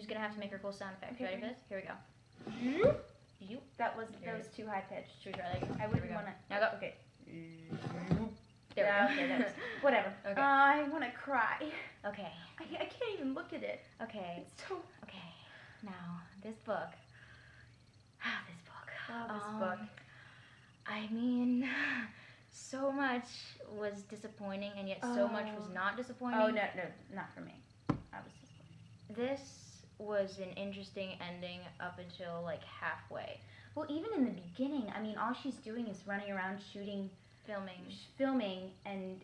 She's gonna have to make her cool sound effect. Okay, Ready for ready? this? Here we go. That was Here it is. too high pitched. Should we try that again? I wouldn't want to. Now go. Okay. There Yeah, we go. okay, that's whatever. Okay. I want to cry. Okay. I can't even look at it. Okay. It's so. Okay. Now, this book. This book. Oh, this book. I mean, so much was disappointing, and yet so much was not disappointing. Oh, no, not for me. I was disappointed. This was an interesting ending up until, like, halfway. Well, even in the beginning, I mean, all she's doing is running around shooting, filming, and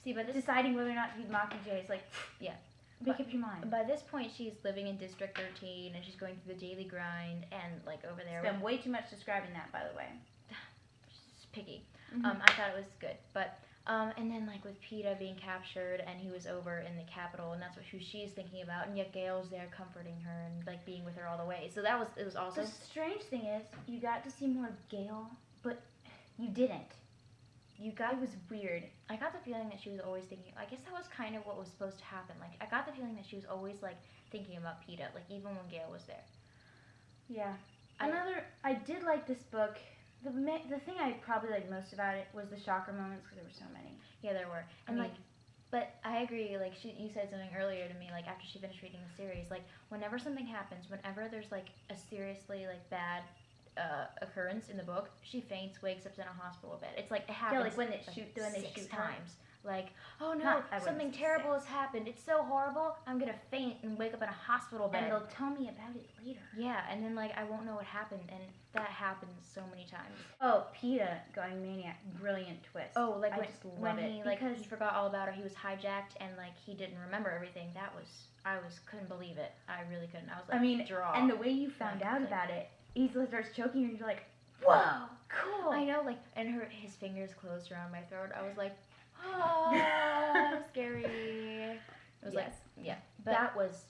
See, by this deciding whether or not to be Mockingjay. It's like, yeah. make up your mind. By this point, she's living in District 13, and she's going through the daily grind, and, like, over there... Spend way too much describing that, by the way. She's picky. Mm-hmm. I thought it was good, but... and then, like, with PETA being captured, and he was over in the Capitol, and that's who she's thinking about, and yet Gail's there comforting her and, like, being with her all the way. So it was awesome. The strange thing is, you got to see more of Gail, but you didn't. It was weird. I got the feeling that she was always thinking... I guess that was kind of what was supposed to happen. Like, I got the feeling that she was always, like, thinking about PETA, like, even when Gail was there. Yeah. I did like this book. The thing I probably liked most about it was the shocker moments, because there were so many. Yeah, there were. And, but I agree, like, you said something earlier to me, like, after she finished reading the series, like, whenever something happens, whenever there's, like, a seriously, like, bad occurrence in the book, she faints, wakes up in a hospital bed. It's like, it happens, Yeah, like when they like, shoot 6 her. times. Like, oh no, something terrible has happened. It's so horrible, I'm gonna faint and wake up in a hospital bed. And they'll tell me about it later. Yeah, and then, like, I won't know what happened, and that happens so many times. Oh, PETA going maniac, brilliant twist. Oh, like, I just love it. He forgot all about her, he was hijacked, and, like, he didn't remember everything. Couldn't believe it. I really couldn't. I was like, draw. And the way you found out about it, he starts choking you, and you're like, whoa, cool. I know, like, and his fingers closed around my throat. I was like, oh, scary. It was like, yeah. But that was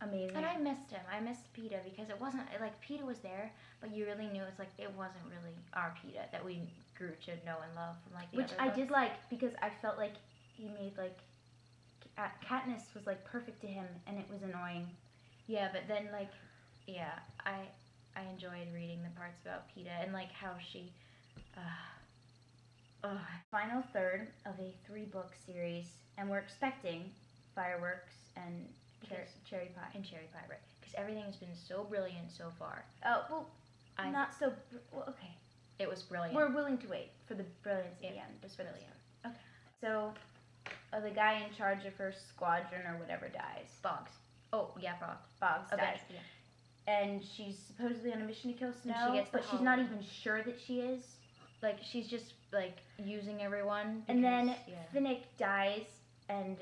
amazing. And I missed him. I missed PETA because it wasn't, like, PETA was there, but you really knew it's like, it wasn't really our PETA that we grew to know and love from, like, the Which other I books. did like, because I felt like he made, like, Katniss was, like, perfect to him, and it was annoying. Yeah, but then, like, yeah, I enjoyed reading the parts about PETA and, like, how she, Final third of a 3-book series, and we're expecting fireworks and cherry pie. And cherry pie, right? Because everything has been so brilliant so far. Oh, well, not so, well, okay. It was brilliant. We're willing to wait for the brilliance at the end. It was brilliant. Okay. So, the guy in charge of her squadron or whatever dies. Boggs. Oh, yeah, Boggs okay. dies. Yeah. And she's supposedly on a mission to kill Snow, And she gets but she's not even sure that she is. Like, she's just, like, using everyone. And then Finnick dies, and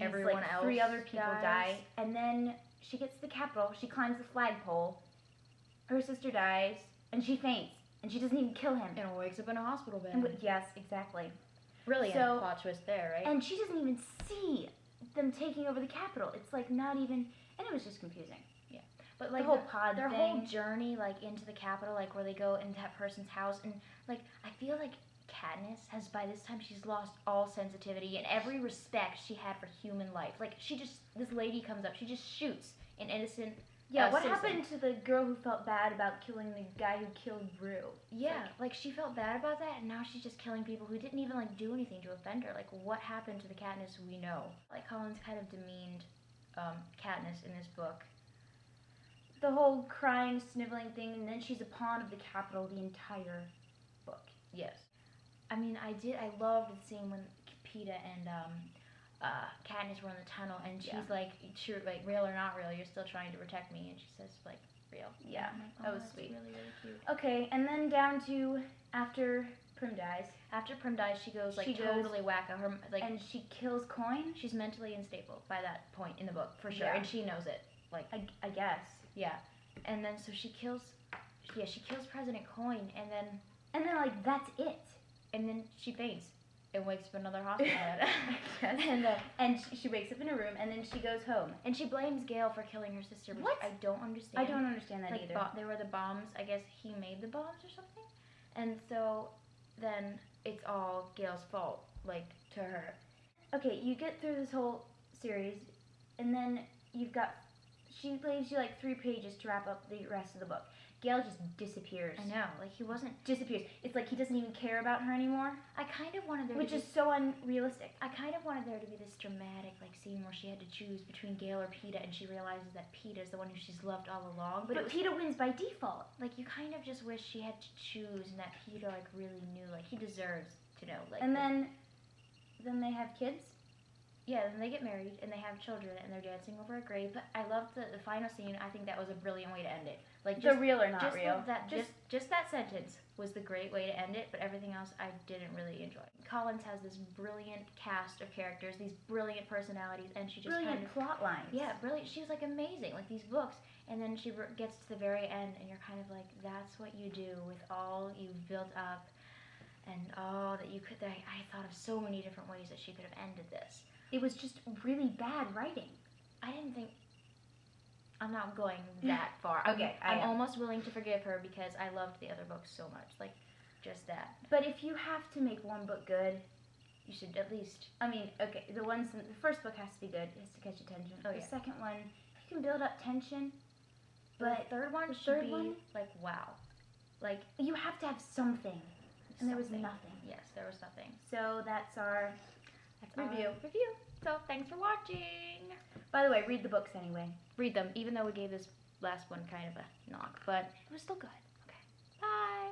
everyone else 3 other people dies. die. And then she gets to the Capitol, she climbs the flagpole, her sister dies, and she faints. And she doesn't even kill him. And wakes up in a hospital bed. Yes, exactly. Brilliant plot twist there, right? And she doesn't even see them taking over the Capitol. It's, like, not even... And it was just confusing. Yeah. But, like, the whole pod their thing. whole journey, like, into the Capitol, like, where they go into that person's house, and, like, I feel like Katniss has, by this time, she's lost all sensitivity and every respect she had for human life. Like, this lady comes up, she just shoots an innocent Yeah, what citizen. happened to the girl who felt bad about killing the guy who killed Rue? Yeah, like, she felt bad about that, and now she's just killing people who didn't even, like, do anything to offend her. Like, what happened to the Katniss we know? Like, Collins kind of demeaned Katniss in this book. The whole crying, sniveling thing, and then she's a pawn of the Capitol the entire book. Yes. I mean, I loved the scene when PETA and Katniss were in the tunnel, and she's like, sure, like, real or not real, you're still trying to protect me, and she says, like, real. Yeah, like, that was that's sweet. Really, really cute. Okay, and then down to after Prim dies. After Prim dies, she goes, like, totally wacko. Her, like, and she kills Coin? She's mentally unstable by that point in the book, for sure, Yeah. and she knows it. Like, I guess. Yeah. And then, so she kills President Coin, and then, like, that's it. And then she faints and wakes up in another hospital bed. And she wakes up in a room, and then she goes home. And she blames Gale for killing her sister, which What? I don't understand. I don't understand that like, either. There were the bombs. I guess he made the bombs or something. And so then it's all Gale's fault, like, to her. Okay, you get through this whole series, and then you've got... she leaves you like 3 pages to wrap up the rest of the book. Gale just disappears. I know, like he wasn't. Disappears. It's like he doesn't even care about her anymore. I kind of wanted there which to be, is so unrealistic. I kind of wanted there to be this dramatic like scene where she had to choose between Gale or Peeta, and she realizes that Peeta is the one who she's loved all along. But Peeta wins by default. Like you kind of just wish she had to choose, and that Peeta like really knew, like he deserves to know. Like and then they have kids. Yeah, then they get married and they have children and they're dancing over a grave. But I loved the final scene. I think that was a brilliant way to end it. Like the real or not just real. Just that sentence was the great way to end it. But everything else I didn't really enjoy. Collins has this brilliant cast of characters, these brilliant personalities, and she just brilliant plot lines. Yeah, brilliant. She was like amazing. Like these books, and then she gets to the very end, and you're kind of like, that's what you do with all you've built up, and all that you could. I thought of so many different ways that she could have ended this. It was just really bad writing. I didn't think. I'm not going that far. Okay, I'm almost willing to forgive her because I loved the other books so much. Like, just that. But if you have to make one book good, you should at least. I mean, okay, the first book has to be good. It has to catch attention. Oh, the yeah. second one, you can build up tension. But the third one should be like, wow. Like, you have to have something. And there was nothing. Yes, there was nothing. So that's our review. So thanks for watching. By the way, read the books anyway. Read them, even though we gave this last one kind of a knock, but it was still good. Okay. Bye.